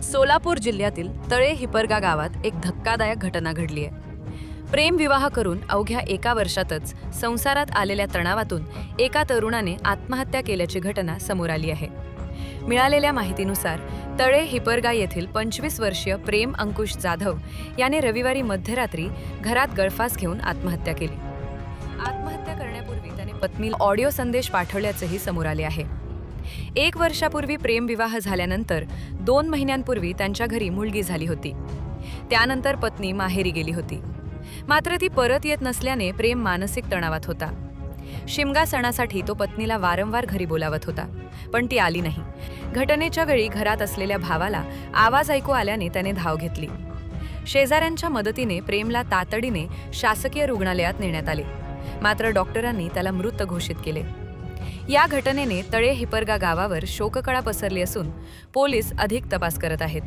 सोलापूर जिल्ह्यातील तळे हिपरगा गावात एक धक्कादायक घटना घडली आहे. प्रेमविवाह करून अवघ्या 1 वर्षातच संसारात आलेल्या तणावातून एका तरुणाने आत्महत्या केल्याची घटना समोर आली आहे. मिळालेल्या माहितीनुसार तळे हिपरगा येथील 25 वर्षीय प्रेम अंकुश जाधव याने रविवारी मध्यरात्री घरात गळफास घेऊन आत्महत्या केली. आत्महत्या करण्यापूर्वी त्याने पत्नीला ऑडिओ संदेश पाठवल्याचेही समोर आले आहे. 1 वर्षापूर्वी प्रेमविवाह झाल्यानंतर 2 महिन्यांपूर्वी त्यांच्या घरी मुलगी झाली होती. त्यानंतर पत्नी माहेरी गेली होती. मात्र ती परत येत नसल्याने प्रेम मानसिक तणावात होता. शिमगा सणासाठी तो पत्नीला वारंवार घरी बोलावत होता, पण ती आली नाही. घटनेच्या वेळी घरात असलेल्या भावाला आवाज ऐकू आल्याने त्याने धाव घेतली. शेजाऱ्यांच्या मदतीने प्रेमला तातडीने शासकीय रुग्णालयात नेण्यात आले. मात्र डॉक्टरांनी त्याला मृत घोषित केले. या घटनेने तळे हिपरगा गावावर शोककळा पसरली असून पोलीस अधिक तपास करत आहेत.